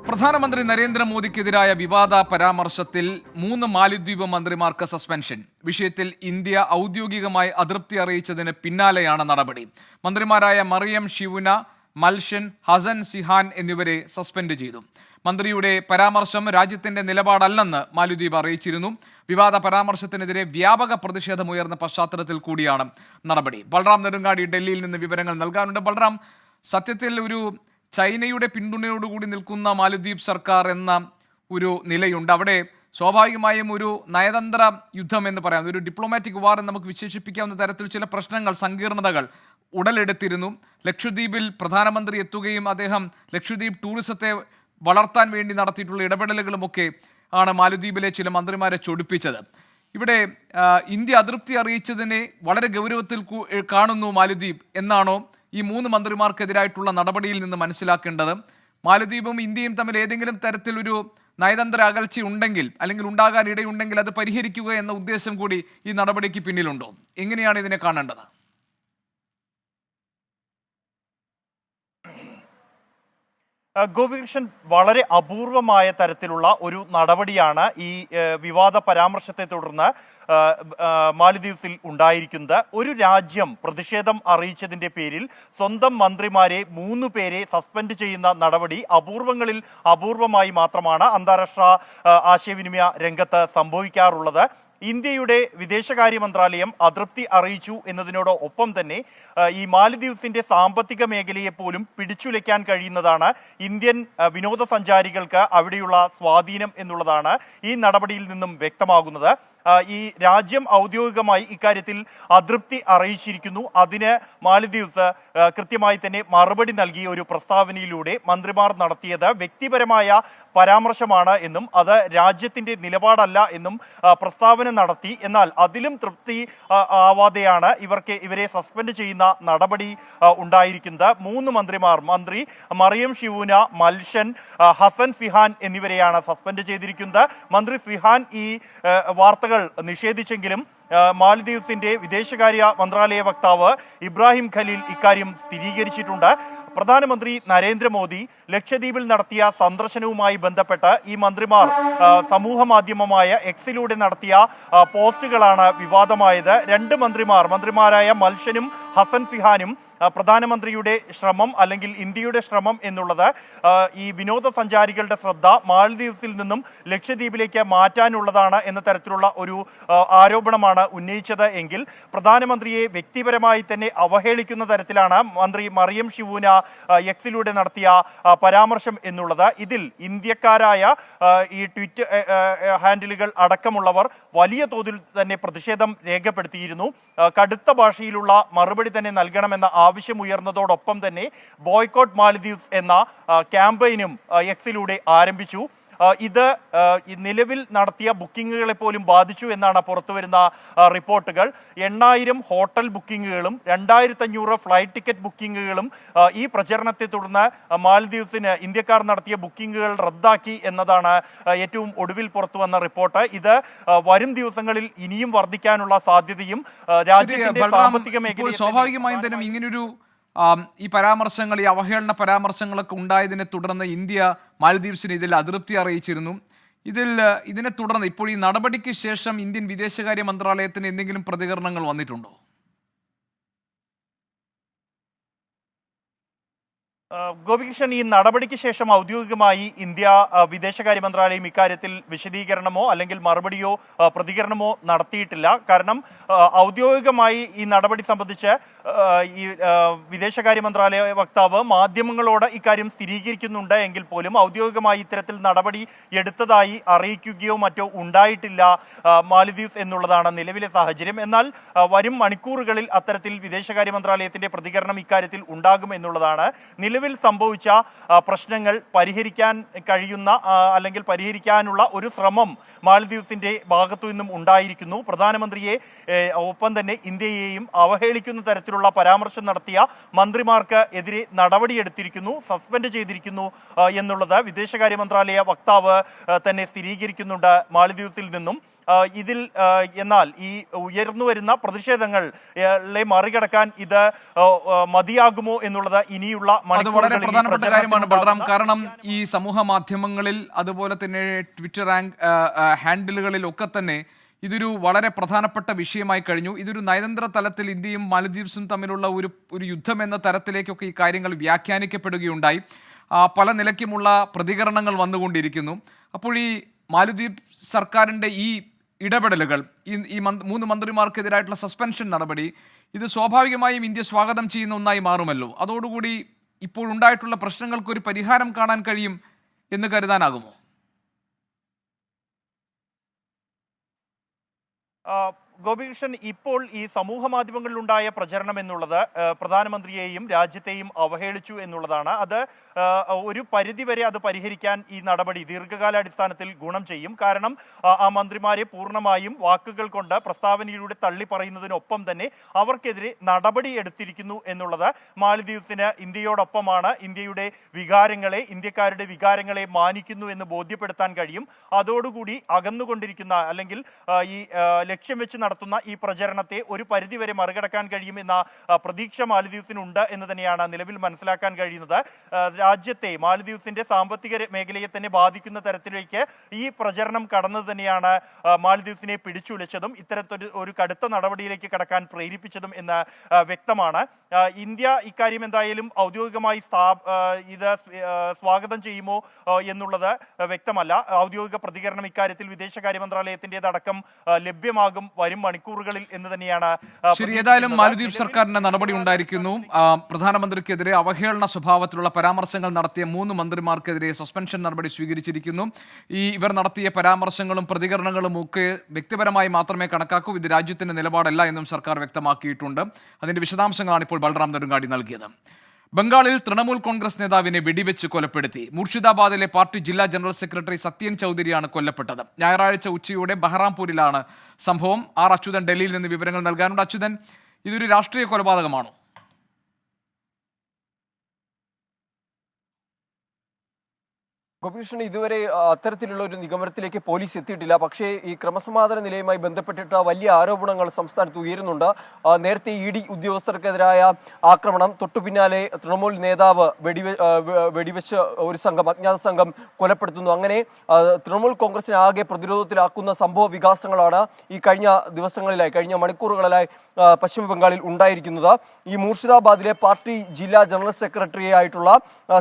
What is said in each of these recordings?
പ്രധാനമന്ത്രി നരേന്ദ്രമോദിക്കെതിരായ വിവാദ പരാമർശത്തിൽ 3 മാലിദ്വീപ് മന്ത്രിമാർക്ക് സസ്പെൻഷൻ. വിഷയത്തിൽ ഇന്ത്യ ഔദ്യോഗികമായി അതൃപ്തി അറിയിച്ചതിന് പിന്നാലെയാണ് നടപടി. മന്ത്രിമാരായ മറിയം ഷിവുന, മൽഷൻ, ഹസൻ സിഹാൻ എന്നിവരെ സസ്പെൻഡ് ചെയ്തു. മന്ത്രിയുടെ പരാമർശം രാജ്യത്തിന്റെ നിലപാടല്ലെന്ന് മാലിദ്വീപ് അറിയിച്ചിരുന്നു. വിവാദ പരാമർശത്തിനെതിരെ വ്യാപക പ്രതിഷേധമുയർന്ന പശ്ചാത്തലത്തിൽ കൂടിയാണ് നടപടി. ബൽറാം നെടുങ്ങാടി ഡൽഹിയിൽ നിന്ന് വിവരങ്ങൾ നൽകാനുണ്ട്. ബൽറാം, സത്യത്തിൽ ഒരു ചൈനയുടെ പിന്തുണയോടുകൂടി നിൽക്കുന്ന മാലദ്വീപ് സർക്കാർ എന്ന ഒരു നിലയുണ്ട്. അവിടെ സ്വാഭാവികമായും ഒരു നയതന്ത്ര യുദ്ധം എന്ന് പറയാം, ഒരു ഡിപ്ലോമാറ്റിക് വാർ എന്ന് നമുക്ക് വിശേഷിപ്പിക്കാവുന്ന തരത്തിൽ ചില പ്രശ്നങ്ങൾ, സങ്കീർണതകൾ ഉടലെടുത്തിരുന്നു. ലക്ഷദ്വീപിൽ പ്രധാനമന്ത്രി എത്തുകയും അദ്ദേഹം ലക്ഷദ്വീപ് ടൂറിസത്തെ വളർത്താൻ വേണ്ടി നടത്തിയിട്ടുള്ള ഇടപെടലുകളുമൊക്കെ ആണ് മാലദ്വീപിലെ ചില മന്ത്രിമാരെ ചൊടിപ്പിച്ചത്. ഇവിടെ ഇന്ത്യ അതൃപ്തി അറിയിച്ചതിനെ വളരെ ഗൗരവത്തിൽ കാണുന്നു മാലദ്വീപ് എന്നാണോ ഈ 3 മന്ത്രിമാർക്കെതിരായിട്ടുള്ള നടപടിയിൽ നിന്ന് മനസ്സിലാക്കേണ്ടത്? മാലദ്വീപും ഇന്ത്യയും തമ്മിൽ ഏതെങ്കിലും തരത്തിലൊരു നയതന്ത്ര അകൽച്ച ഉണ്ടെങ്കിൽ, അല്ലെങ്കിൽ ഉണ്ടാകാൻ ഇടയുണ്ടെങ്കിൽ അത് പരിഹരിക്കുക എന്ന ഉദ്ദേശം കൂടി ഈ നടപടിക്ക് പിന്നിലുണ്ടോ? എങ്ങനെയാണ് ഇതിനെ കാണേണ്ടത്? ഗോപികൃഷ്ണൻ, വളരെ അപൂർവമായ തരത്തിലുള്ള ഒരു നടപടിയാണ് ഈ വിവാദ പരാമർശത്തെ തുടർന്ന് മാലദ്വീപ്സിൽ ഉണ്ടായിരിക്കുന്നത്. ഒരു രാജ്യം പ്രതിഷേധം അറിയിച്ചതിന്റെ പേരിൽ സ്വന്തം മന്ത്രിമാരെ 3 പേരെ സസ്പെൻഡ് ചെയ്യുന്ന നടപടി അപൂർവങ്ങളിൽ അപൂർവമായി മാത്രമാണ് അന്താരാഷ്ട്ര ആശയവിനിമയ രംഗത്ത് സംഭവിക്കാറുള്ളത്. ഇന്ത്യയുടെ വിദേശകാര്യ മന്ത്രാലയം അതൃപ്തി അറിയിച്ചു എന്നതിനോടൊപ്പം തന്നെ ഈ മാലദ്വീപ്സിന്റെ സാമ്പത്തിക മേഖലയെ പോലും പിടിച്ചുലയ്ക്കാൻ കഴിയുന്നതാണ് ഇന്ത്യൻ വിനോദസഞ്ചാരികൾക്ക് അവിടെയുള്ള സ്വാധീനം എന്നുള്ളതാണ് ഈ നടപടിയിൽ നിന്നും വ്യക്തമാകുന്നത്. ഈ രാജ്യം ഔദ്യോഗികമായി ഇക്കാര്യത്തിൽ അതൃപ്തി അറിയിച്ചിരിക്കുന്നു. അതിന് മാലദ്വീപ്സ് കൃത്യമായി തന്നെ മറുപടി നൽകിയ ഒരു പ്രസ്താവനയിലൂടെ മന്ത്രിമാർ നടത്തിയത് വ്യക്തിപരമായ പരാമർശമാണ് എന്നും അത് രാജ്യത്തിന്റെ നിലപാടല്ല എന്നും പ്രസ്താവന നടത്തി. എന്നാൽ അതിലും തൃപ്തി ആവാതെയാണ് ഇവരെ സസ്പെൻഡ് ചെയ്യുന്ന നടപടി ഉണ്ടായിരിക്കുന്നത്. 3 മന്ത്രിമാർ, മന്ത്രി മറിയം ഷിവുന, മൽഷൻ, ഹസൻ സിഹാൻ എന്നിവരെയാണ് സസ്പെൻഡ് ചെയ്തിരിക്കുന്നത്. മന്ത്രി സിഹാൻ ഈ വാർത്തകൾ നിഷേധിച്ചെങ്കിലും മാലദ്വീപ്സിന്റെ വിദേശകാര്യ മന്ത്രാലയ വക്താവ് ഇബ്രാഹിം ഖലീൽ ഇക്കാര്യം സ്ഥിരീകരിച്ചിട്ടുണ്ട്. പ്രധാനമന്ത്രി നരേന്ദ്രമോദി ലക്ഷദ്വീപിൽ നടത്തിയ സന്ദർശനവുമായി ബന്ധപ്പെട്ട് ഈ മന്ത്രിമാർ സമൂഹ മാധ്യമമായ എക്സിലൂടെ നടത്തിയ പോസ്റ്റുകളാണ് വിവാദമായത്. 2 മന്ത്രിമാരായ മൽഷനും ഹസൻ സിഹാനും പ്രധാനമന്ത്രിയുടെ ശ്രമം അല്ലെങ്കിൽ ഇന്ത്യയുടെ ശ്രമം എന്നുള്ളത് ഈ വിനോദസഞ്ചാരികളുടെ ശ്രദ്ധ മാലദ്വീപ്സിൽ നിന്നും ലക്ഷദ്വീപിലേക്ക് മാറ്റാനുള്ളതാണ് എന്ന തരത്തിലുള്ള ഒരു ആരോപണമാണ് ഉന്നയിച്ചത് എങ്കിൽ പ്രധാനമന്ത്രിയെ വ്യക്തിപരമായി തന്നെ അവഹേളിക്കുന്ന തരത്തിലാണ് മന്ത്രി മറിയം ഷിവുന എക്സിലൂടെ നടത്തിയ പരാമർശം എന്നുള്ളത്. ഇതിൽ ഇന്ത്യക്കാരായ ഈ ട്വിറ്റർ ഹാൻഡിലുകൾ അടക്കമുള്ളവർ വലിയ തോതിൽ തന്നെ പ്രതിഷേധം രേഖപ്പെടുത്തിയിരുന്നു. കടുത്ത ഭാഷയിലുള്ള മറുപടി തന്നെ നൽകണമെന്ന ആവശ്യമുയർന്നതോടൊപ്പം തന്നെ ബോയ്ക്കോട്ട് മാലദ്വീപ്സ് എന്ന ക്യാമ്പയിനും എക്സിലൂടെ ആരംഭിച്ചു. ഇത് നിലവിൽ നടത്തിയ ബുക്കിങ്ങുകളെ പോലും ബാധിച്ചു എന്നാണ് പുറത്തുവരുന്ന റിപ്പോർട്ടുകൾ. 8000 ഹോട്ടൽ ബുക്കിങ്ങുകളും 2500 ഫ്ലൈറ്റ് ടിക്കറ്റ് ബുക്കിങ്ങുകളും ഈ പ്രചരണത്തെ തുടർന്ന് മാലദ്വീപ്സിന് ഇന്ത്യക്കാർ നടത്തിയ ബുക്കിങ്ങുകൾ റദ്ദാക്കി എന്നതാണ് ഏറ്റവും ഒടുവിൽ പുറത്തു വന്ന റിപ്പോർട്ട്. ഇത് വരും ദിവസങ്ങളിൽ ഇനിയും വർദ്ധിക്കാനുള്ള സാധ്യതയും രാജ്യത്തിന്റെ സാമ്പത്തിക മേഖലയിൽ സ്വാഭാവികമായും തന്നെ ഇങ്ങനൊരു ഈ പരാമർശങ്ങൾ, ഈ അവഹേളന പരാമർശങ്ങളൊക്കെ ഉണ്ടായതിനെ തുടർന്ന് ഇന്ത്യ മാലദ്വീപ്സിന് ഇതിൽ അതൃപ്തി അറിയിച്ചിരുന്നു. ഇതിനെ തുടർന്ന് ഇപ്പോൾ ഈ നടപടിക്ക് ശേഷം ഇന്ത്യൻ വിദേശകാര്യ മന്ത്രാലയത്തിന് എന്തെങ്കിലും പ്രതികരണങ്ങൾ വന്നിട്ടുണ്ടോ? ഗോപികൃഷ്ണൻ, ഈ നടപടിക്ക് ശേഷം ഔദ്യോഗികമായി ഇന്ത്യ വിദേശകാര്യ മന്ത്രാലയം ഇക്കാര്യത്തിൽ വിശദീകരണമോ അല്ലെങ്കിൽ മറുപടിയോ പ്രതികരണമോ നടത്തിയിട്ടില്ല. കാരണം ഔദ്യോഗികമായി ഈ നടപടി സംബന്ധിച്ച് ഈ വിദേശകാര്യ മന്ത്രാലയ വക്താവ് മാധ്യമങ്ങളോട് ഇക്കാര്യം സ്ഥിരീകരിക്കുന്നുണ്ട് എങ്കിൽ പോലും ഔദ്യോഗികമായി ഇത്തരത്തിൽ നടപടി എടുത്തതായി അറിയിക്കുകയോ മറ്റോ ഉണ്ടായിട്ടില്ല മാലദ്വീപ്സ് എന്നുള്ളതാണ് നിലവിലെ സാഹചര്യം. എന്നാൽ വരും മണിക്കൂറുകളിൽ അത്തരത്തിൽ വിദേശകാര്യ മന്ത്രാലയത്തിന്റെ പ്രതികരണം ഇക്കാര്യത്തിൽ ഉണ്ടാകും എന്നുള്ളതാണ്. നിലവിൽ സംഭവിച്ച പ്രശ്നങ്ങൾ പരിഹരിക്കാൻ കഴിയുന്ന അല്ലെങ്കിൽ പരിഹരിക്കാനുള്ള ഒരു ശ്രമം മാലദ്വീപ്സിന്റെ ഭാഗത്തു നിന്നും ഉണ്ടായിരിക്കുന്നു. പ്രധാനമന്ത്രിയെ ഒപ്പം തന്നെ ഇന്ത്യയെയും അവഹേളിക്കുന്ന തരത്തിലുള്ള പരാമർശം നടത്തിയ മന്ത്രിമാർക്ക് എതിരെ നടപടിയെടുത്തിരിക്കുന്നു, സസ്പെൻഡ് ചെയ്തിരിക്കുന്നു എന്നുള്ളത് വിദേശകാര്യ മന്ത്രാലയ വക്താവ് തന്നെ സ്ഥിരീകരിക്കുന്നുണ്ട് മാലദ്വീപ്സിൽ നിന്നും. ഇതിൽ എന്നാൽ ഈ ഉയർന്നു വരുന്ന പ്രതിഷേധങ്ങളെ മറികടക്കാൻ ഇത് മതിയാകുമോ എന്നുള്ളത് ഇനിയുള്ള വളരെ പ്രധാനപ്പെട്ട കാര്യമാണ് ബൽറാം. കാരണം ഈ സമൂഹ മാധ്യമങ്ങളിൽ അതുപോലെ തന്നെ ട്വിറ്റർ ഹാൻഡിലുകളിൽ ഒക്കെ തന്നെ ഇതൊരു വളരെ പ്രധാനപ്പെട്ട വിഷയമായി കഴിഞ്ഞു. ഇതൊരു നയതന്ത്ര തലത്തിൽ ഇന്ത്യയും മാലദ്വീപ്സും തമ്മിലുള്ള ഒരു യുദ്ധം എന്ന തരത്തിലേക്കൊക്കെ ഈ കാര്യങ്ങൾ വ്യാഖ്യാനിക്കപ്പെടുകയുണ്ടായി. പല നിലയ്ക്കുമുള്ള പ്രതികരണങ്ങൾ വന്നുകൊണ്ടിരിക്കുന്നു. അപ്പോൾ ഈ മാലദ്വീപ് സർക്കാരിൻ്റെ ഈ ഇടപെടലുകൾ, ഈ 3 മന്ത്രിമാർക്കെതിരായിട്ടുള്ള സസ്പെൻഷൻ നടപടി, ഇത് സ്വാഭാവികമായും ഇന്ത്യ സ്വാഗതം ചെയ്യുന്ന ഒന്നായി മാറുമല്ലോ. അതോടുകൂടി ഇപ്പോഴുണ്ടായിട്ടുള്ള പ്രശ്നങ്ങൾക്കൊരു പരിഹാരം കാണാൻ കഴിയും എന്ന് കരുതാനാകുമോ? ഗോപികൃഷ്ണൻ, ഇപ്പോൾ ഈ സമൂഹ മാധ്യമങ്ങളിലുണ്ടായ പ്രചരണം എന്നുള്ളത് പ്രധാനമന്ത്രിയെയും രാജ്യത്തെയും അവഹേളിച്ചു എന്നുള്ളതാണ്. അത് ഒരു പരിധിവരെ അത് പരിഹരിക്കാൻ ഈ നടപടി ദീർഘകാലാടിസ്ഥാനത്തിൽ ഗുണം ചെയ്യും. കാരണം ആ മന്ത്രിമാരെ പൂർണ്ണമായും വാക്കുകൾ കൊണ്ട് പ്രസ്താവനയിലൂടെ തള്ളി പറയുന്നതിനൊപ്പം തന്നെ അവർക്കെതിരെ നടപടി എടുത്തിരിക്കുന്നു എന്നുള്ളത് മാലദ്വീപ്സിന് ഇന്ത്യയോടൊപ്പമാണ്, ഇന്ത്യയുടെ വികാരങ്ങളെ, ഇന്ത്യക്കാരുടെ വികാരങ്ങളെ മാനിക്കുന്നു എന്ന് ബോധ്യപ്പെടുത്താൻ കഴിയും. അതോടുകൂടി അകന്നുകൊണ്ടിരിക്കുന്ന അല്ലെങ്കിൽ ഈ ലക്ഷ്യം വെച്ച് നടത്തുന്ന ഈ പ്രചരണത്തെ ഒരു പരിധിവരെ മറികടക്കാൻ കഴിയുമെന്ന പ്രതീക്ഷ മാലദ്വീപ്സിനുണ്ട് എന്ന് തന്നെയാണ് നിലവിൽ മനസ്സിലാക്കാൻ കഴിയുന്നത്. രാജ്യത്തെ, മാലദ്വീപ്സിന്റെ സാമ്പത്തിക മേഖലയെ തന്നെ ബാധിക്കുന്ന തരത്തിലേക്ക് ഈ പ്രചരണം കടന്നത് തന്നെയാണ് മാലദ്വീപ്സിനെ പിടിച്ചുലച്ചതും ഇത്തരത്തിലൊരു കടുത്ത നടപടിയിലേക്ക് കടക്കാൻ പ്രേരിപ്പിച്ചതും എന്ന് വ്യക്തമാണ്. ഇന്ത്യ ഇക്കാര്യം എന്തായാലും ഔദ്യോഗികമായി ഇത് സ്വാഗതം ചെയ്യുമോ എന്നുള്ളത് വ്യക്തമല്ല. ഔദ്യോഗിക പ്രതികരണം ഇക്കാര്യത്തിൽ വിദേശകാര്യ മന്ത്രാലയത്തിൻ്റെതടക്കം ലഭ്യമാകും വരും മണിക്കൂറുകളിൽ എന്ന് തന്നെയാണ്. ശരി, ഏതായാലും മാലദ്വീപ് സർക്കാരിന്റെ നടപടി ഉണ്ടായിരിക്കുന്നു. പ്രധാനമന്ത്രിക്കെതിരെ അവഹേളന സ്വഭാവത്തിലുള്ള പരാമർശങ്ങൾ നടത്തിയ 3 മന്ത്രിമാർക്കെതിരെ സസ്പെൻഷൻ നടപടി സ്വീകരിച്ചിരിക്കുന്നു. ഇവർ നടത്തിയ പരാമർശങ്ങളും പ്രതികരണങ്ങളും ഒക്കെ വ്യക്തിപരമായി മാത്രമേ കണക്കാക്കൂ. ഇത് രാജ്യത്തിന്റെ നിലപാടല്ല എന്നും സർക്കാർ വ്യക്തമാക്കിയിട്ടുണ്ട്. അതിന്റെ വിശദാംശങ്ങളാണ് ഇപ്പോൾ ബൽറാം നെടുങ്ങാടി നൽകിയത്. ബംഗാളിൽ തൃണമൂൽ കോൺഗ്രസ് നേതാവിനെ വെടിവെച്ച് കൊലപ്പെടുത്തി. മുർഷിദാബാദിലെ പാർട്ടി ജില്ലാ ജനറൽ സെക്രട്ടറി സത്യൻ ചൗധരിയാണ് കൊല്ലപ്പെട്ടത്. ഞായറാഴ്ച ഉച്ചയോടെ ബഹ്റാംപൂരിലാണ് സംഭവം. അച്യുതൻ ഡൽഹിയിൽ നിന്ന് വിവരങ്ങൾ നൽകാനുണ്ട്. അച്യുതൻ, ഇതൊരു രാഷ്ട്രീയ കൊലപാതകമാണോ? ഗോപികൃഷ്ണൻ, ഇതുവരെ അത്തരത്തിലുള്ള ഒരു നിഗമനത്തിലേക്ക് പോലീസ് എത്തിയിട്ടില്ല. പക്ഷേ ഈ ക്രമസമാധാന നിലയുമായി ബന്ധപ്പെട്ടിട്ട് വലിയ ആരോപണങ്ങൾ സംസ്ഥാനത്ത് ഉയരുന്നുണ്ട്. നേരത്തെ ED ഉദ്യോഗസ്ഥർക്കെതിരായ ആക്രമണം, തൊട്ടു പിന്നാലെ തൃണമൂൽ നേതാവ് വെടിവെച്ച് ഒരു അജ്ഞാത സംഘം കൊലപ്പെടുത്തുന്നു. അങ്ങനെ തൃണമൂൽ കോൺഗ്രസിനെ ആകെ പ്രതിരോധത്തിലാക്കുന്ന സംഭവ വികാസങ്ങളാണ് ഈ കഴിഞ്ഞ മണിക്കൂറുകളിലായി പശ്ചിമ ബംഗാളിൽ ഉണ്ടായിരിക്കുന്നത്. ഈ മൂർഷിദാബാദിലെ പാർട്ടി ജില്ലാ ജനറൽ സെക്രട്ടറി ആയിട്ടുള്ള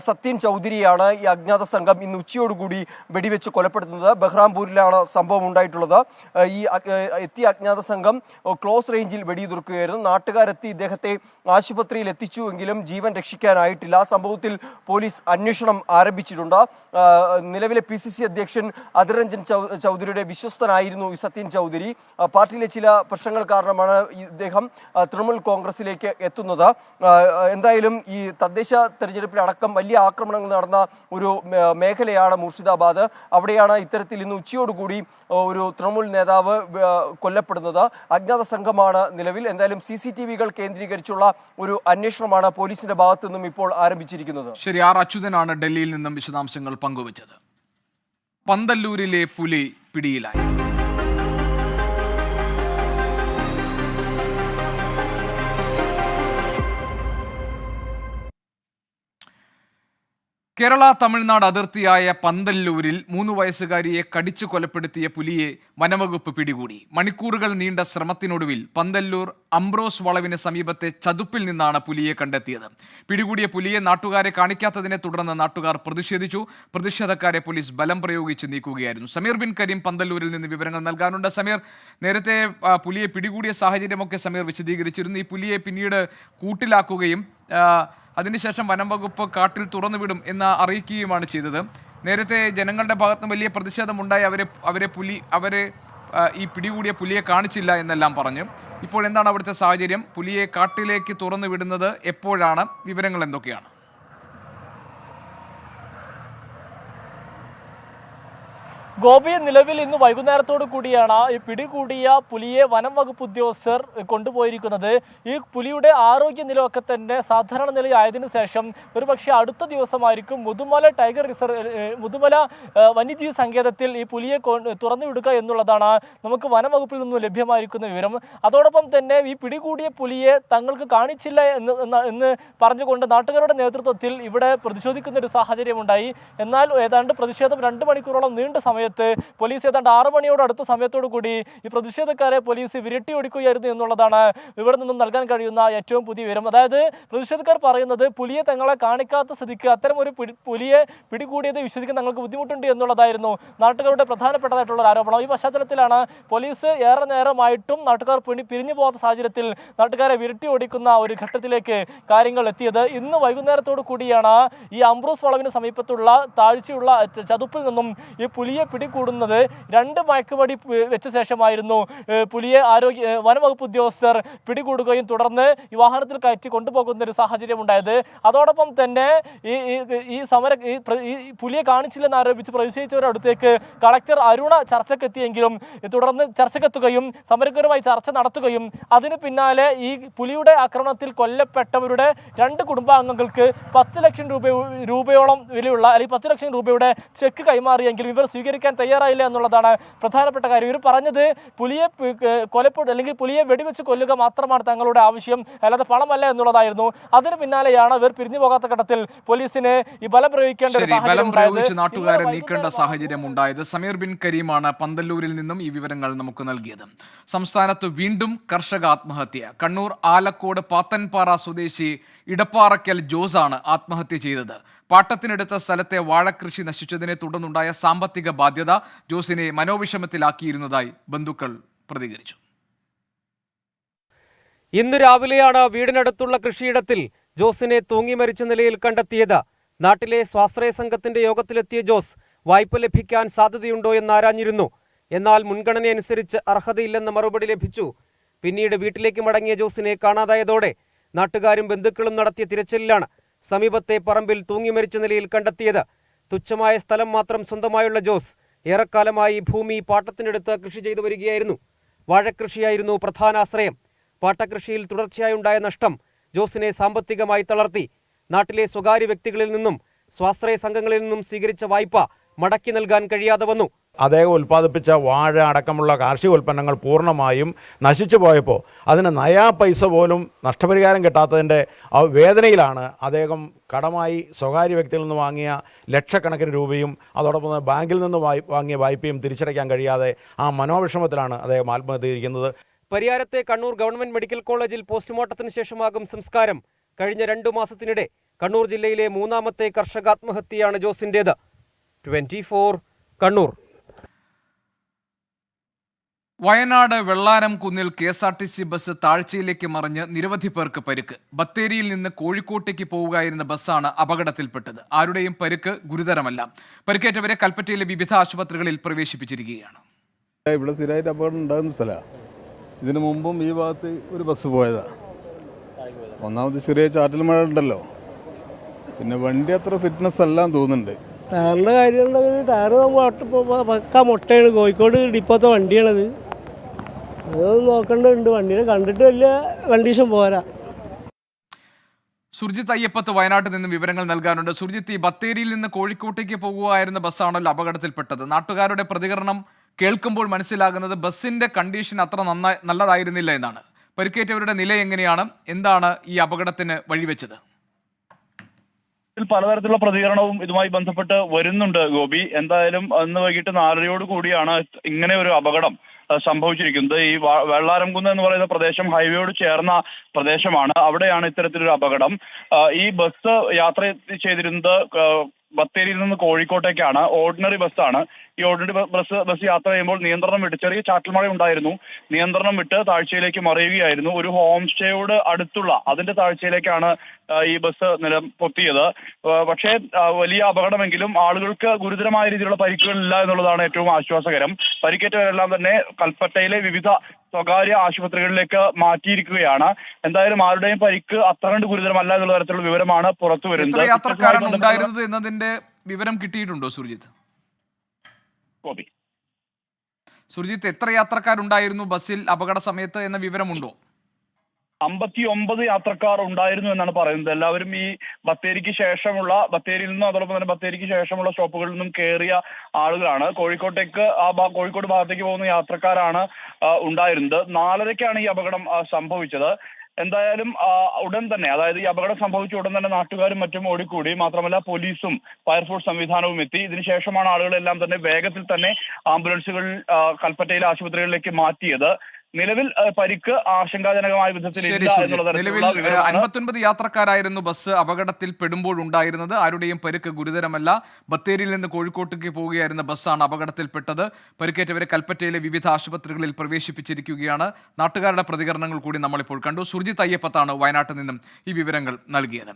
സത്യൻ ചൗധരിയാണ് ഈ അജ്ഞാത സംഘം ഇന്ന് ഉച്ചയോടുകൂടി വെടിവെച്ച് കൊലപ്പെടുത്തുന്നത്. ബഹ്റാംപൂരിലാണ് സംഭവം ഉണ്ടായിട്ടുള്ളത്. ഈ എത്തിയ അജ്ഞാത സംഘം ക്ലോസ് റേഞ്ചിൽ വെടിയുതിർക്കുകയായിരുന്നു. നാട്ടുകാരെത്തി ഇദ്ദേഹത്തെ ആശുപത്രിയിൽ എത്തിച്ചുവെങ്കിലും ജീവൻ രക്ഷിക്കാനായിട്ടില്ല. സംഭവത്തിൽ പോലീസ് അന്വേഷണം ആരംഭിച്ചിട്ടുണ്ട്. നിലവിലെ PCC അധ്യക്ഷൻ അധിർ രഞ്ജൻ ചൗധരിയുടെ വിശ്വസ്തനായിരുന്നു ഈ സത്യൻ ചൗധരി. പാർട്ടിയിലെ ചില പ്രശ്നങ്ങൾ കാരണമാണ് ഇദ്ദേഹം തൃണമൂൽ കോൺഗ്രസിലേക്ക് എത്തുന്നത്. എന്തായാലും ഈ തദ്ദേശ തെരഞ്ഞെടുപ്പിലടക്കം വലിയ ആക്രമണങ്ങൾ നടന്ന ഒരു മേഖലയാണ് മുർഷിദാബാദ്. അവിടെയാണ് ഇത്തരത്തിൽ ഇന്ന് ഉച്ചയോടുകൂടി ഒരു തൃണമൂൽ നേതാവ് കൊല്ലപ്പെടുന്നത്. അജ്ഞാത സംഘമാണ് നിലവിൽ. എന്തായാലും CCTVകൾ കേന്ദ്രീകരിച്ചുള്ള ഒരു അന്വേഷണമാണ് പോലീസിന്റെ ഭാഗത്തു നിന്നും ഇപ്പോൾ ആരംഭിച്ചിരിക്കുന്നത്. ശരി, അച്യുതനാണ് ഡൽഹിയിൽ നിന്നും വിശദാംശങ്ങൾ പങ്കുവച്ചത്. പന്തല്ലൂരിലെ പുലി പിടിയിലായി. കേരള തമിഴ്നാട് അതിർത്തിയായ പന്തല്ലൂരിൽ 3 വയസ്സുകാരിയെ കടിച്ചു കൊലപ്പെടുത്തിയ പുലിയെ വനവകുപ്പ് പിടികൂടി. മണിക്കൂറുകൾ നീണ്ട ശ്രമത്തിനൊടുവിൽ പന്തല്ലൂർ അംബ്രോസ് വളവിന് സമീപത്തെ ചതുപ്പിൽ നിന്നാണ് പുലിയെ കണ്ടെത്തിയത്. പിടികൂടിയ പുലിയെ നാട്ടുകാരെ കാണിക്കാത്തതിനെ തുടർന്ന് നാട്ടുകാർ പ്രതിഷേധിച്ചു. പ്രതിഷേധക്കാരെ പോലീസ് ബലം പ്രയോഗിച്ച് നീക്കുകയായിരുന്നു. സമീർ ബിൻ കരീം പന്തല്ലൂരിൽ നിന്ന് വിവരങ്ങൾ നൽകാനുണ്ട്. സമീർ, നേരത്തെ പുലിയെ പിടികൂടിയ സാഹചര്യമൊക്കെ സമീർ വിശദീകരിച്ചിരുന്നു. ഈ പുലിയെ പിന്നീട് കൂട്ടിലാക്കുകയും അതിനുശേഷം വനം വകുപ്പ് കാട്ടിൽ തുറന്നുവിടും എന്ന് അറിയിക്കുകയുമാണ് ചെയ്തത്. നേരത്തെ ജനങ്ങളുടെ ഭാഗത്ത് വലിയ പ്രതിഷേധമുണ്ടായി. അവരെ ഈ പിടികൂടിയ പുലിയെ കാണിച്ചില്ല എന്നെല്ലാം പറഞ്ഞു. ഇപ്പോൾ എന്താണ് അവിടുത്തെ സാഹചര്യം? പുലിയെ കാട്ടിലേക്ക് തുറന്നു വിടുന്നത് എപ്പോഴാണ്? വിവരങ്ങൾ എന്തൊക്കെയാണ്? ഗോപി, നിലവിൽ ഇന്ന് വൈകുന്നേരത്തോടു കൂടിയാണ് ഈ പിടികൂടിയ പുലിയെ വനം വകുപ്പ് ഉദ്യോഗസ്ഥർ കൊണ്ടുപോയിരിക്കുന്നത്. ഈ പുലിയുടെ ആരോഗ്യനിലയൊക്കെ തന്നെ സാധാരണ നിലയായതിനു ശേഷം ഒരുപക്ഷെ അടുത്ത ദിവസമായിരിക്കും മുതുമല ടൈഗർ മുതുമല വന്യജീവി സങ്കേതത്തിൽ ഈ പുലിയെ തുറന്നുവിടുക എന്നുള്ളതാണ് നമുക്ക് വനം വകുപ്പിൽ നിന്നും ലഭ്യമായിരിക്കുന്ന വിവരം. അതോടൊപ്പം തന്നെ ഈ പിടികൂടിയ പുലിയെ തങ്ങൾക്ക് കാണിച്ചില്ല എന്ന് പറഞ്ഞുകൊണ്ട് നാട്ടുകാരുടെ നേതൃത്വത്തിൽ ഇവിടെ പ്രതിഷേധിക്കുന്ന ഒരു സാഹചര്യമുണ്ടായി. എന്നാൽ ഏതാണ്ട് പ്രതിഷേധം 2 മണിക്കൂറോളം നീണ്ട സമയത്ത് പോലീസ് ഏതാണ്ട് 6 മണിയോട് അടുത്ത സമയത്തോടു കൂടി ഈ പ്രതിഷേധക്കാരെ പോലീസ് വിരട്ടി ഓടിക്കുകയായിരുന്നു എന്നുള്ളതാണ് ഇവിടെ നിന്നും നൽകാൻ കഴിയുന്ന ഏറ്റവും പുതിയ വിവരം. അതായത് പ്രതിഷേധക്കാർ പറയുന്നത് പുലിയെ തങ്ങളെ കാണിക്കാത്ത സ്ഥിതിക്ക് അത്തരം ഒരു പുലിയെ പിടികൂടിയത് വിശ്വസിക്കാൻ തങ്ങൾക്ക് ബുദ്ധിമുട്ടുണ്ട് എന്നുള്ളതായിരുന്നു നാട്ടുകാരുടെ പ്രധാനപ്പെട്ടതായിട്ടുള്ള ആരോപണം. ഈ പശ്ചാത്തലത്തിലാണ് പോലീസ് ഏറെ നേരമായിട്ടും നാട്ടുകാർ പിരിഞ്ഞു പോകാത്ത സാഹചര്യത്തിൽ നാട്ടുകാരെ വിരട്ടി ഓടിക്കുന്ന ഒരു ഘട്ടത്തിലേക്ക് കാര്യങ്ങൾ എത്തിയത്. ഇന്ന് വൈകുന്നേരത്തോടു കൂടിയാണ് ഈ അംബ്രൂസ് വളവിന് സമീപത്തുള്ള താഴ്ചയുള്ള ചതുപ്പിൽ നിന്നും ഈ പുലിയെ പിടികൂടുന്നത്. 2 മയക്കുവടി വെച്ച ശേഷമായിരുന്നു പുലിയെ വനംവകുപ്പ് ഉദ്യോഗസ്ഥർ പിടികൂടുകയും തുടർന്ന് ഈ വാഹനത്തിൽ കയറ്റി കൊണ്ടുപോകുന്ന ഒരു സാഹചര്യം ഉണ്ടായത്. അതോടൊപ്പം തന്നെ ഈ പുലിയെ കാണിച്ചില്ലെന്ന് ആരോപിച്ച് പ്രതിഷേധിച്ചവരുടെ അടുത്തേക്ക് കളക്ടർ അരുണ ചർച്ചക്കെത്തിയെങ്കിലും തുടർന്ന് ചർച്ചക്കെത്തുകയും സമരക്കാരുമായി ചർച്ച നടത്തുകയും അതിന് പിന്നാലെ ഈ പുലിയുടെ ആക്രമണത്തിൽ കൊല്ലപ്പെട്ടവരുടെ 2 കുടുംബാംഗങ്ങൾക്ക് 10 ലക്ഷം രൂപയോളം വിലയുള്ള അല്ലെങ്കിൽ 10 ലക്ഷം രൂപയുടെ ചെക്ക് കൈമാറിയെങ്കിലും ഇവർ സ്വീകരിക്കാൻ തയ്യാറായില്ല എന്നുള്ളതാണ് പ്രധാനപ്പെട്ട കാര്യം. ഇവർ പറഞ്ഞത് പുലിയെ അല്ലെങ്കിൽ പുലിയെ വെടിവെച്ച് കൊല്ലുക മാത്രമാണ് തങ്ങളുടെ ആവശ്യം, അല്ലാതെ പണമല്ല എന്നുള്ളതായിരുന്നു. അതിന് പിന്നാലെയാണ് ഇവർ പിരിഞ്ഞു പോകാത്ത ഘട്ടത്തിൽ പോലീസിന് ഈ ബലം പ്രയോഗിക്കേണ്ട നാട്ടുകാരെ നീക്കേണ്ട സാഹചര്യം ഉണ്ടായത്. സമീർ ബിൻ കരീമാണ് പന്തല്ലൂരിൽ നിന്നും ഈ വിവരങ്ങൾ നമുക്ക് നൽകിയത്. സംസ്ഥാനത്ത് വീണ്ടും കർഷക ആത്മഹത്യ. കണ്ണൂർ ആലക്കോട് പാത്തൻപാറ സ്വദേശി ഇടപ്പാറയ്ക്കൽ ജോസാണ് ആത്മഹത്യ ചെയ്തത്. പാട്ടത്തിനെടുത്ത സ്ഥലത്തെ വാഴക്കൃഷി നശിച്ചതിനെ തുടർന്നുണ്ടായ സാമ്പത്തിക ബാധ്യത ജോസിനെ മനോവിഷമത്തിലാക്കിയിരുന്നതായി ബന്ധുക്കൾ പ്രതികരിച്ചു. ഇന്ന് രാവിലെയാണ് വീടിനടുത്തുള്ള കൃഷിയിടത്തിൽ ജോസിനെ തൂങ്ങി മരിച്ച നിലയിൽ കണ്ടെത്തിയത്. നാട്ടിലെ സ്വാശ്രയ സംഘത്തിന്റെ യോഗത്തിലെത്തിയ ജോസ് വായ്പ ലഭിക്കാൻ സാധ്യതയുണ്ടോ എന്നാരാഞ്ഞിരുന്നു. എന്നാൽ മുൻഗണനയനുസരിച്ച് അർഹതയില്ലെന്ന മറുപടി ലഭിച്ചു. പിന്നീട് വീട്ടിലേക്ക് മടങ്ങിയ ജോസിനെ കാണാതായതോടെ നാട്ടുകാരും ബന്ധുക്കളും നടത്തിയ തിരച്ചിലിലാണ് സമീപത്തെ പറമ്പിൽ തൂങ്ങി മരിച്ച നിലയിൽ കണ്ടെത്തിയത്. തുച്ഛമായ സ്ഥലം മാത്രം സ്വന്തമായുള്ള ജോസ് ഏറെക്കാലമായി ഭൂമി പാട്ടത്തിനെടുത്ത് കൃഷി ചെയ്തു വരികയായിരുന്നു. വാഴക്കൃഷിയായിരുന്നു പ്രധാന ആശ്രയം. പാട്ടകൃഷിയിൽ തുടർച്ചയായുണ്ടായ നഷ്ടം ജോസിനെ സാമ്പത്തികമായി തളർത്തി. നാട്ടിലെ സ്വകാര്യ വ്യക്തികളിൽ നിന്നും സ്വാശ്രയ സംഘങ്ങളിൽ നിന്നും സ്വീകരിച്ച വായ്പ മടക്കി നൽകാൻ കഴിയാതെ വന്നു. അദ്ദേഹം ഉൽപ്പാദിപ്പിച്ച വാഴ അടക്കമുള്ള കാർഷിക ഉൽപ്പന്നങ്ങൾ പൂർണ്ണമായും നശിച്ചു പോയപ്പോൾ അതിന് നയാ പൈസ പോലും നഷ്ടപരിഹാരം കിട്ടാത്തതിൻ്റെ വേദനയിലാണ് അദ്ദേഹം കടമായി സ്വകാര്യ വ്യക്തിയിൽ നിന്ന് വാങ്ങിയ ലക്ഷക്കണക്കിന് രൂപയും അതോടൊപ്പം ബാങ്കിൽ നിന്ന് വാങ്ങിയ വായ്പയും തിരിച്ചടയ്ക്കാൻ കഴിയാതെ ആ മനോവിഷമത്തിലാണ് അദ്ദേഹം ആത്മഹത്യ ചെയ്തിരിക്കുന്നത്. പരിയാരത്തെ കണ്ണൂർ ഗവൺമെന്റ് മെഡിക്കൽ കോളേജിൽ പോസ്റ്റ്മോർട്ടത്തിന് ശേഷമാകും സംസ്കാരം. കഴിഞ്ഞ 2 മാസത്തിനിടെ കണ്ണൂർ ജില്ലയിലെ 3ാമത്തെ കർഷകാത്മഹത്യയാണ് ജോസിൻ്റേത്. 24 കണ്ണൂർ. വയനാട് വെള്ളാരം കുന്നിൽ KSRTC ബസ് താഴ്ചയിലേക്ക് മറിഞ്ഞ് നിരവധി പേർക്ക് പരിക്ക്. ബത്തേരിയിൽ നിന്ന് കോഴിക്കോട്ടേക്ക് പോവുകയായിരുന്ന ബസ്സാണ് അപകടത്തിൽപ്പെട്ടത്. ആരുടെയും പരിക്ക് ഗുരുതരമല്ല. പരിക്കേറ്റവരെ കൽപ്പറ്റയിലെ വിവിധ ആശുപത്രികളിൽ പ്രവേശിപ്പിച്ചിരിക്കുകയാണ്. ഇവിടെ സ്ഥിരമായിട്ട് അപകടം ഉണ്ടാകുന്ന സ്ഥലമാണ്. ഇതിനു മുമ്പും ഈ ഭാഗത്ത് ഒരു ബസ് പോയതാണ്. ഒന്നാമത് ചെറിയ ചാറ്റൽ മഴ ഉണ്ടല്ലോ, പിന്നെ വണ്ടി അത്ര ഫിറ്റ്നസ് എല്ലാം തോന്നുന്നുണ്ട്. ടയറിൻ്റെ കാര്യമുണ്ടെങ്കിൽ ടയർ പക്ക മുട്ടയാണ്. കോഴിക്കോട് ഡിപ്പോത്തെ വണ്ടിയാണത്. അതൊന്നും നോക്കേണ്ടതുണ്ട്. വണ്ടീനെ കണ്ടിട്ട് വലിയ കണ്ടീഷൻ പോരാ. സുർജിത്ത് അയ്യപ്പത്ത് വയനാട്ടിൽ നിന്നും വിവരങ്ങൾ നൽകാനുണ്ട്. സുർജിത്ത്, ഈ ബത്തേരിയിൽ നിന്ന് കോഴിക്കോട്ടേക്ക് പോകുകയായിരുന്ന ബസ്സാണല്ലോ അപകടത്തിൽപ്പെട്ടത്. നാട്ടുകാരുടെ പ്രതികരണം കേൾക്കുമ്പോൾ മനസ്സിലാകുന്നത് ബസ്സിന്റെ കണ്ടീഷൻ അത്ര നല്ലതായിരുന്നില്ല എന്നാണ്. പരിക്കേറ്റവരുടെ നില എങ്ങനെയാണ്? എന്താണ് ഈ അപകടത്തിന് വഴിവെച്ചത്? പലതരത്തിലുള്ള പ്രതികരണവും ഇതുമായി ബന്ധപ്പെട്ട് വരുന്നുണ്ട് ഗോപി. എന്തായാലും അന്ന് വൈകിട്ട് 4:30 കൂടിയാണ് ഇങ്ങനെ ഒരു അപകടം സംഭവിച്ചിരിക്കുന്നത്. ഈ വെള്ളാരംകുന്ന് എന്ന് പറയുന്ന പ്രദേശം ഹൈവേയോട് ചേർന്ന പ്രദേശമാണ്. അവിടെയാണ് ഇത്തരത്തിലൊരു അപകടം. ഈ ബസ് യാത്ര ചെയ്തിരുന്നത് ബത്തേരിയിൽ നിന്ന് കോഴിക്കോട്ടേക്കാണ്. ഓർഡിനറി ബസ്സാണ്. ഈ ഓർഡിനറി ബസ് യാത്ര ചെയ്യുമ്പോൾ നിയന്ത്രണം വിട്ട്, ചെറിയ ചാറ്റൽ മഴ ഉണ്ടായിരുന്നു, നിയന്ത്രണം വിട്ട് താഴ്ചയിലേക്ക് മറിയുകയായിരുന്നു. ഒരു ഹോം സ്റ്റേയോട് അടുത്തുള്ള അതിന്റെ താഴ്ചയിലേക്കാണ് ഈ ബസ് നിലം പൊത്തിയത്. പക്ഷേ വലിയ അപകടമെങ്കിലും ആളുകൾക്ക് ഗുരുതരമായ രീതിയിലുള്ള പരിക്കുകളില്ല എന്നുള്ളതാണ് ഏറ്റവും ആശ്വാസകരം. പരിക്കേറ്റവരെല്ലാം തന്നെ കൽപ്പറ്റയിലെ വിവിധ സ്വകാര്യ ആശുപത്രികളിലേക്ക് മാറ്റിയിരിക്കുകയാണ്. എന്തായാലും ആരുടെയും പരിക്ക് അത്ര കണ്ട് ഗുരുതരമല്ല എന്നുള്ള തരത്തിലുള്ള വിവരമാണ് പുറത്തു വരുന്നത്. യാത്രക്കാരാണ് ഉണ്ടായിരുന്നത് എന്നതിന്റെ വിവരം കിട്ടിയിട്ടുണ്ടോ സുർജിത്ത്? ഗോപി. സുർജിത്ത്, എത്ര യാത്രക്കാരുണ്ടായിരുന്നു ബസ്സിൽ അപകട സമയത്ത് എന്ന വിവരമുണ്ടോ? 59 യാത്രക്കാർ ഉണ്ടായിരുന്നു എന്നാണ് പറയുന്നത്. എല്ലാവരും ഈ ബത്തേരിയിൽ നിന്നും അതോടൊപ്പം തന്നെ ബത്തേരിക്ക് ശേഷമുള്ള സ്റ്റോപ്പുകളിൽ നിന്നും കയറിയ ആളുകളാണ്. കോഴിക്കോട് ഭാഗത്തേക്ക് പോകുന്ന യാത്രക്കാരാണ് ഉണ്ടായിരുന്നത്. 4:30-ക്കാണ് ഈ അപകടം സംഭവിച്ചത്. എന്തായാലും ഉടൻ തന്നെ, അതായത് ഈ അപകടം സംഭവിച്ച ഉടൻ തന്നെ നാട്ടുകാരും മറ്റും ഓടിക്കൂടി. മാത്രമല്ല പോലീസും ഫയർഫോഴ്സ് സംവിധാനവും എത്തി. ഇതിനുശേഷമാണ് ആളുകളെല്ലാം തന്നെ വേഗത്തിൽ തന്നെ ആംബുലൻസുകൾ കൽപ്പറ്റയിലെ ആശുപത്രികളിലേക്ക് മാറ്റിയത്. നിലവിൽ പരിക്ക് ആശങ്കാജനകമായ വിധത്തിൽ നിലവിൽ 59 യാത്രക്കാരായിരുന്നു ബസ് അപകടത്തിൽ പെടുമ്പോഴുണ്ടായിരുന്നത്. ആരുടെയും പരിക്ക് ഗുരുതരമല്ല. ബത്തേരിയിൽ നിന്ന് കോഴിക്കോട്ടേക്ക് പോവുകയായിരുന്ന ബസ്സാണ് അപകടത്തിൽപ്പെട്ടത്. പരിക്കേറ്റവരെ കൽപ്പറ്റയിലെ വിവിധ ആശുപത്രികളിൽ പ്രവേശിപ്പിച്ചിരിക്കുകയാണ്. നാട്ടുകാരുടെ പ്രതികരണങ്ങൾ കൂടി നമ്മളിപ്പോൾ കണ്ടു. സുർജിത്ത് അയ്യപ്പത്താണ് വയനാട്ടിൽ നിന്നും ഈ വിവരങ്ങൾ നൽകിയത്.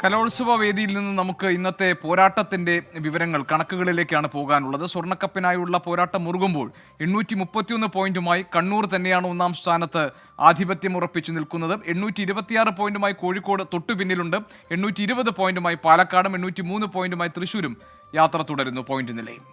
കലോത്സവ വേദിയിൽ നിന്ന് നമുക്ക് ഇന്നത്തെ പോരാട്ടത്തിന്റെ വിവരങ്ങൾ, കണക്കുകളിലേക്കാണ് പോകാനുള്ളത്. സ്വർണ്ണക്കപ്പിനായുള്ള പോരാട്ടം മുറുകുമ്പോൾ 831 പോയിന്റുമായി കണ്ണൂർ തന്നെയാണ് ഒന്നാം സ്ഥാനത്ത് ആധിപത്യം ഉറപ്പിച്ചു നിൽക്കുന്നത്. 826 പോയിന്റുമായി കോഴിക്കോട് തൊട്ടു പിന്നിലുണ്ട്. 820 പോയിന്റുമായി പാലക്കാടും 803 പോയിന്റുമായി തൃശ്ശൂരും യാത്ര തുടരുന്നു പോയിന്റ് നിലയിൽ.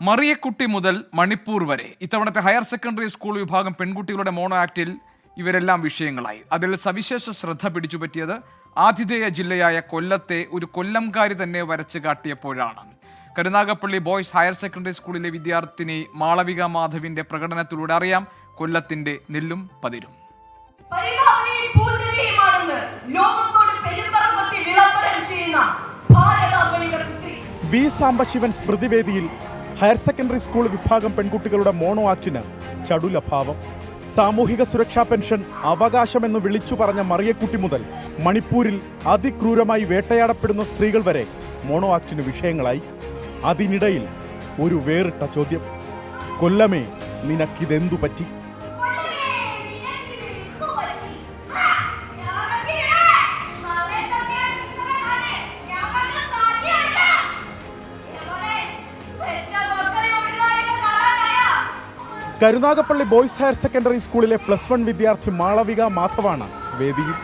മറിയക്കുട്ടി മുതൽ മണിപ്പൂർ വരെ ഇത്തവണത്തെ ഹയർ സെക്കൻഡറി സ്കൂൾ വിഭാഗം പെൺകുട്ടികളുടെ മോണോ ആക്ടിൽ ഇവരെല്ലാം വിഷയങ്ങളായി. അതിൽ സവിശേഷ ശ്രദ്ധ പിടിച്ചുപറ്റിയത് ആതിഥേയ ജില്ലയായ കൊല്ലത്തെ ഒരു കൊല്ലംകാരി തന്നെ വരച്ചു കാട്ടിയപ്പോഴാണ്. കരുനാഗപ്പള്ളി ബോയ്സ് ഹയർ സെക്കൻഡറി സ്കൂളിലെ വിദ്യാർത്ഥിനി മാളവിക മാധവിന്റെ പ്രകടനത്തിലൂടെ അറിയാം കൊല്ലത്തിന്റെ നെല്ലും പതിരും. ബി സാംബശിവൻ സ്മൃതിവേദിയിൽ ഹയർ സെക്കൻഡറി സ്കൂൾ വിഭാഗം പെൺകുട്ടികളുടെ മോണോ ആക്ടിന് ചടുലഭാവം. സാമൂഹിക സുരക്ഷാ പെൻഷൻ അവകാശമെന്ന് വിളിച്ചു പറഞ്ഞ മറിയക്കുട്ടി മുതൽ മണിപ്പൂരിൽ അതിക്രൂരമായി വേട്ടയാടപ്പെടുന്ന സ്ത്രീകൾ വരെ മോണോ ആക്ടിന് വിഷയങ്ങളായി. അതിനിടയിൽ ഒരു വേറിട്ട ചോദ്യം: കൊല്ലമേ, നിനക്കിതെന്തു പറ്റി? കരുനാഗപ്പള്ളി ബോയ്സ് ഹയർ സെക്കൻഡറി സ്കൂളിലെ +1 വിദ്യാർത്ഥി മാളവിക മാധവാണ് വേദിയിൽ.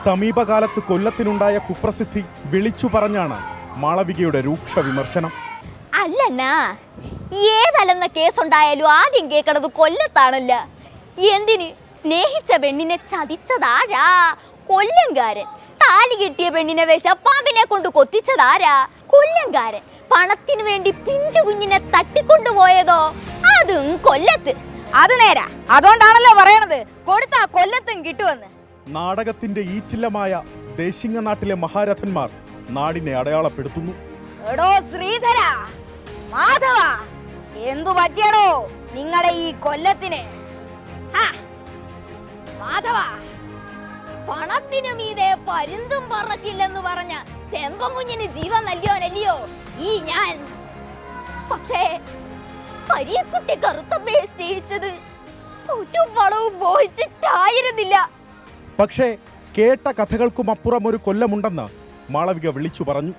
സമീപകാലത്ത് കൊല്ലത്തിനുണ്ടായ കുപ്രസിദ്ധി വിളിച്ചു പറഞ്ഞാണ് മാളവികയുടെ രൂക്ഷ വിമർശനം. അല്ലണ്ണാ, ഏതല്ലെന്ന കേസുണ്ടായാലും ആദ്യം കേൾക്കണത് കൊല്ലത്താണല്ല. എന്തിന്? സ്നേഹിച്ച പെണ്ണിനെ ചതിച്ചതാരാ? കൊല്ലംകാരൻ. താലി കെട്ടിയ പെണ്ണിനെ വിശപ്പാമ്പിനെ കൊണ്ട് കൊത്തിച്ചതാരാ? കൊല്ലംകാരൻ. പണത്തിനു വേണ്ടി പിഞ്ചു കുഞ്ഞിനെ തട്ടിക്കൊണ്ടുപോയതോ? അതും കൊല്ലത്ത്. അത് നേരാ. അതുകൊണ്ടാണല്ലോ പറയണത് കൊടുത്താ കൊല്ലത്തും കിട്ടുമെന്ന്. നാടകത്തിന്റെ ഈറ്റില്ലമായ ദേശിങ്ങ നാട്ടിലെ മഹാരഥന്മാർ നാടിനെ അടയാളപ്പെടുത്തുന്നു. എടോ ശ്രീധര, മാധവ, എന്തു പറ്റിയടോ നിങ്ങളുടെ ഈ കൊല്ലത്തിന്? മാധവ, പണത്തിനു മീതെ പരുന്തും പറക്കില്ലെന്ന് പറഞ്ഞ ചെമ്പൻകുഞ്ഞിന് ജീവൻ നൽകിയോനല്ലയോ ഈ ഞാൻ. പക്ഷേ മറിയക്കുട്ടി കറുത്തമ്മയെ സ്നേഹിച്ചത് ഒരു വളവും മോഹിച്ചിട്ടായിരുന്നില്ല. പക്ഷേ കേട്ട കഥകൾക്കും അപ്പുറം ഒരു കൊല്ലമുണ്ടെന്ന് മാളവിക വിളിച്ചു പറഞ്ഞു.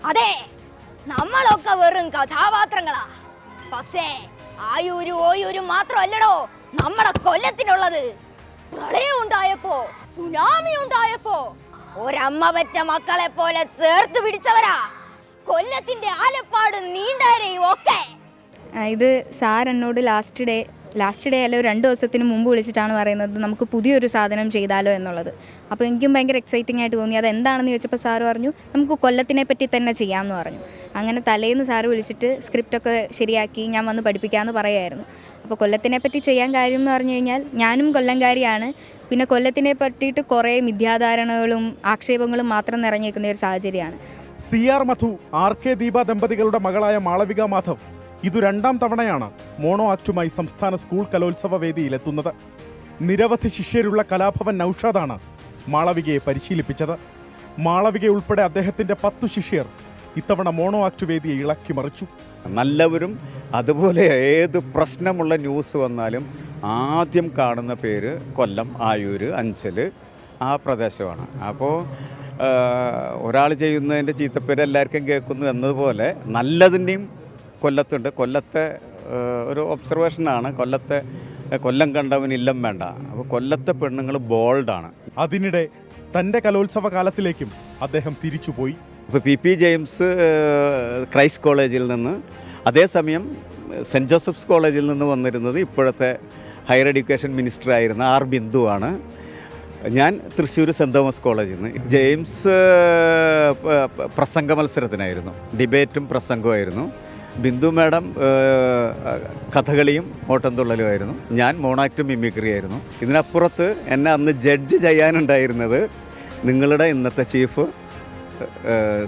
അതെ, നമ്മളൊക്കെ വെറും കഥാപാത്രങ്ങളാ. പക്ഷേ ആയൂരും ഓയൂരും മാത്രമല്ലടോ നമ്മുടെ കൊല്ലത്തിനുള്ളത്. പ്രളയം ഉണ്ടായപ്പോ, സുനാമി ഉണ്ടായപ്പോ ഒരമ്മ പറ്റ മക്കളെ പോലെ ചേർത്ത് പിടിച്ചവരാ കൊല്ലത്തിന്റെ ആലപ്പാട് നീണ്ടാരെയും ഒക്കെ. ഇത് സാർ എന്നോട് ലാസ്റ്റ് ഡേ അല്ല 2 ദിവസത്തിന് മുമ്പ് വിളിച്ചിട്ടാണ് പറയുന്നത് നമുക്ക് പുതിയൊരു സാധനം ചെയ്താലോ എന്നുള്ളത്. അപ്പോൾ എനിക്കും ഭയങ്കര എക്സൈറ്റിംഗ് ആയിട്ട് തോന്നി. അത് എന്താണെന്ന് ചോദിച്ചപ്പോൾ സാറ് പറഞ്ഞു നമുക്ക് കൊല്ലത്തിനെ പറ്റി തന്നെ ചെയ്യാമെന്ന് പറഞ്ഞു. അങ്ങനെ തലേന്ന് സാറ് വിളിച്ചിട്ട് സ്ക്രിപ്റ്റൊക്കെ ശരിയാക്കി ഞാൻ വന്ന് പഠിപ്പിക്കാമെന്ന് പറയുമായിരുന്നു. അപ്പോൾ കൊല്ലത്തിനെ പറ്റി ചെയ്യാൻ കാര്യം എന്ന് പറഞ്ഞു കഴിഞ്ഞാൽ ഞാനും കൊല്ലംകാരിയാണ്. പിന്നെ കൊല്ലത്തിനെ പറ്റിയിട്ട് കുറേ മിഥ്യാധാരണകളും ആക്ഷേപങ്ങളും മാത്രം നിറഞ്ഞേക്കുന്ന ഒരു സാഹചര്യമാണ്. CR മധു, RK ദീപ ദമ്പതികളുടെ മകളായ മാളവിക മാധവ് ഇത് 2ാം തവണയാണ് മോണോ ആക്ടുമായി സംസ്ഥാന സ്കൂൾ കലോത്സവ വേദിയിലെത്തുന്നത്. നിരവധി ശിഷ്യരുള്ള കലാഭവൻ നൌഷാദാണ് മാളവികയെ പരിശീലിപ്പിച്ചത്. മാളവിക ഉൾപ്പെടെ അദ്ദേഹത്തിന്റെ 10 ശിഷ്യർ ഇത്തവണ മോണോ ആക്ട് വേദിയെ ഇളക്കി മറിച്ചു. നല്ലവരും അതുപോലെ ഏത് പ്രശ്നമുള്ള ന്യൂസ് വന്നാലും ആദ്യം കാണുന്ന പേര് കൊല്ലം, ആയൂർ, അഞ്ചൽ ആ പ്രദേശമാണ്. അപ്പോൾ ഒരാൾ ചെയ്യുന്നതിൻ്റെ ചീത്തപ്പേര് എല്ലാവർക്കും കേൾക്കുന്നു എന്നതുപോലെ നല്ലതിൻ്റെയും കൊല്ലത്തുണ്ട്. കൊല്ലത്തെ ഒരു ഒബ്സർവേഷനാണ്. കൊല്ലം കണ്ടവൻ ഇല്ലം വേണ്ട. അപ്പോൾ കൊല്ലത്തെ പെണ്ണുങ്ങൾ ബോൾഡാണ്. അതിനിടെ തന്റെ കലോത്സവ കാലത്തിലേക്കും അദ്ദേഹം തിരിച്ചുപോയി. ഇപ്പോൾ പി ജെയിംസ് ക്രൈസ്റ്റ് കോളേജിൽ നിന്ന്, അതേസമയം സെൻറ്റ് ജോസഫ്സ് കോളേജിൽ നിന്ന് വന്നിരുന്നത് ഇപ്പോഴത്തെ ഹയർ എഡ്യൂക്കേഷൻ മിനിസ്റ്റർ ആയിരുന്ന ആർ ബിന്ദുവാണ്. ഞാൻ തൃശ്ശൂർ സെൻറ്റ് തോമസ് കോളേജിൽ നിന്ന്. ജെയിംസ് പ്രസംഗ മത്സരത്തിനായിരുന്നു, ഡിബേറ്റും പ്രസംഗവുമായിരുന്നു. ബിന്ദു മാഡം കഥകളിയും ഓട്ടംതുള്ളലുമായിരുന്നു. ഞാൻ മോണാക്റ്റും മിമിക്രി ആയിരുന്നു. ഇതിനപ്പുറത്ത് എന്നെ അന്ന് ജഡ്ജ് ചെയ്യാനുണ്ടായിരുന്നത് നിങ്ങളുടെ ഇന്നത്തെ ചീഫ്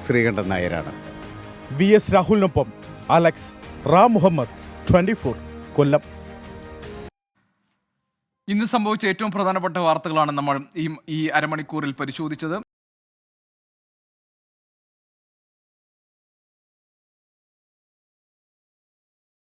ശ്രീകണ്ഠൻ നായരാണ്. VS രാഹുലിനൊപ്പം അലക്സ് റാം മുഹമ്മദ്, 24 കൊല്ലം. ഇന്ന് സംഭവിച്ച ഏറ്റവും പ്രധാനപ്പെട്ട വാർത്തകളാണ് നമ്മൾ ഈ അരമണിക്കൂറിൽ പരിശോധിച്ചത്.